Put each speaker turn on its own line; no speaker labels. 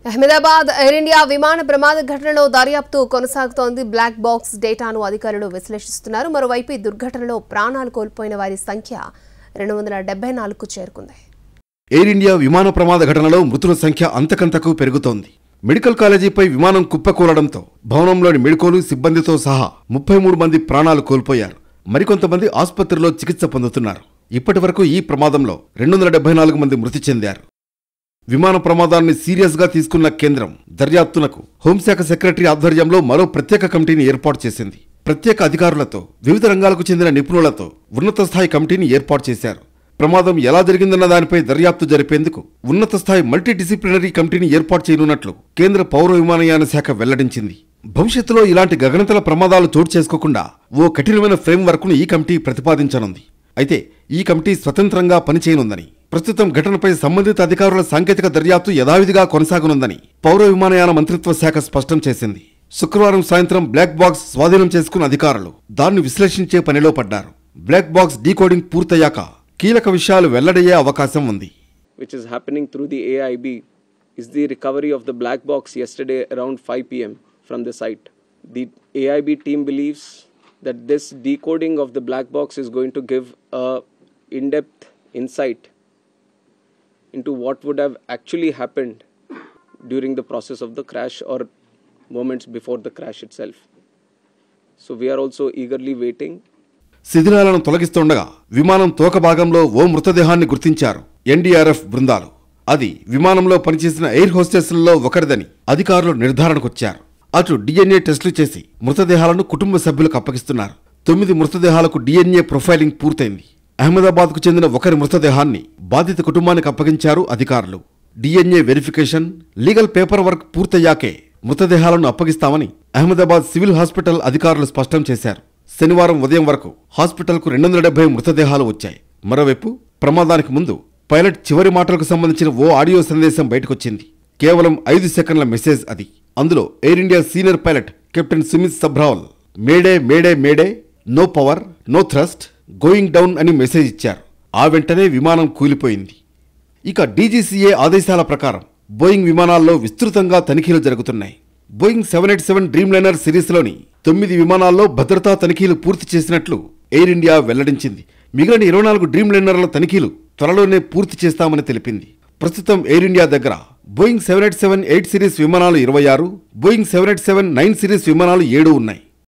Ahmedabad air India విమాన ప్రమాద ఘటనలో దర్యాప్తు కొనసాగుతోంది. బ్లాక్ బాక్స్ డేటాను అధికారులు విశ్లేషిస్తున్నారు. మరోవైపు ఈ దుర్ఘటనలో ప్రాణాలు కోల్పోయిన వారి సంఖ్య 274కు చేరుకుంది.
ఎయిర్ ఇండియా విమాన ప్రమాద ఘటనలో మృతుల సంఖ్య అంతకంతకు పెరుగుతోంది. మెడికల్ కాలేజీపై విమానం కుప్పకూలడంతో భవనంలోని మెడికోలు సిబ్బందితో సహా 33 మంది ప్రాణాలు కోల్పోయారు. మరికొంతమంది ఆసుపత్రిలో చికిత్స పొందుతున్నారు. ఇప్పటివరకు ఈ ప్రమాదంలో 274 మంది మృతి చెందారు. విమాన ప్రమాదాన్ని సీరియస్గా తీసుకున్న కేంద్రం దర్యాప్తునకు హోంశాఖ సెక్రటరీ ఆధ్వర్యంలో మరో ప్రత్యేక కమిటీని ఏర్పాటు చేసింది. ప్రత్యేక అధికారులతో వివిధ రంగాలకు చెందిన నిపుణులతో ఉన్నత స్థాయి కమిటీని ఏర్పాటు చేశారు. ప్రమాదం ఎలా జరిగిందన్న దానిపై దర్యాప్తు జరిపేందుకు ఉన్నత స్థాయి మల్టీ డిసిప్లినరీ కమిటీని ఏర్పాటు చేయనున్నట్లు కేంద్ర పౌర విమానయాన శాఖ వెల్లడించింది. భవిష్యత్తులో ఇలాంటి గగనతల ప్రమాదాలు చోటు చేసుకోకుండా ఓ కఠినమైన ఫ్రేమ్వర్క్ను ఈ కమిటీ ప్రతిపాదించనుంది. అయితే ఈ కమిటీ స్వతంత్రంగా పనిచేయనుందని, ప్రస్తుతం ఘటనపై సంబంధిత అధికారుల సాంకేతిక దర్యాప్తు యథావిధిగా కొనసాగనుందని పౌర విమానయాన మంత్రిత్వ శాఖ స్పష్టం చేసింది. శుక్రవారం సాయంత్రం బ్లాక్ బాక్స్ స్వాధీనం చేసుకున్న అధికారులు దాన్ని విశ్లేషించే పనిలో పడ్డారు. బ్లాక్ బాక్స్ డీకోడింగ్ పూర్తయ్యాక కీలక విషయాలు వెల్లడయ్యే అవకాశం ఉంది.
Which is happening through the AIB is the recovery of the black box yesterday around 5 p.m. from the site. The AIB team believes that this decoding of the black box is going to give a in-depth insight into what would have actually happened during the process of the crash or moments before the crash itself. So we are also eagerly waiting.
శిథిలాలను తొలగిస్తుండగా విమానం తోక భాగంలో ఓ మృతదేహాన్ని గుర్తించారు NDRF బృందాలు. అది విమానంలో పనిచేసిన air హోస్టెస్లలో ఒకరిదని అధికారులు నిర్ధారణకొచ్చారు. అటు డిఎన్ఏ టెస్టులు చేసి మృతదేహాలను కుటుంబ సభ్యులకు అప్పగిస్తున్నారు. 9 మృతదేహాలకు డిఎన్ఏ ప్రొఫైలింగ్ పూర్తయింది. అహ్మదాబాద్కు చెందిన ఒకరి మృతదేహాన్ని బాధిత కుటుంబానికి అప్పగించారు అధికారులు. DNA verification, legal paper work పూర్తయ్యాకే మృతదేహాలను అప్పగిస్తామని అహ్మదాబాద్ సివిల్ హాస్పిటల్ అధికారులు స్పష్టం చేశారు. శనివారం ఉదయం వరకు హాస్పిటల్కు 270 మృతదేహాలు వచ్చాయి. మరోవైపు ప్రమాదానికి ముందు పైలట్ చివరి మాటలకు సంబంధించిన ఓ ఆడియో సందేశం బయటకొచ్చింది. కేవలం 5 సెకండ్ల మెసేజ్ అది. అందులో Air India senior pilot captain Sumit Sabharwal mayday mayday mayday, no power, no thrust, going down అని మెసేజ్ ఇచ్చారు. ఆ వెంటనే విమానం కూలిపోయింది. ఇక డీజీసీఏ ఆదేశాల ప్రకారం బోయింగ్ విమానాల్లో విస్తృతంగా తనిఖీలు జరుగుతున్నాయి. బోయింగ్ 787 డ్రీమ్లైనర్ సిరీస్లోని 9 విమానాల్లో భద్రతా తనిఖీలు పూర్తి చేసినట్లు ఎయిర్ ఇండియా వెల్లడించింది. మిగిలిన 24 డ్రీమ్లైనర్ల తనిఖీలు త్వరలోనే పూర్తి చేస్తామని తెలిపింది. ప్రస్తుతం ఎయిర్ ఇండియా దగ్గర బోయింగ్ 787-8 సిరీస్ విమానాలు 26, బోయింగ్ 787-9 సిరీస్ విమానాలు 7 ఉన్నాయి.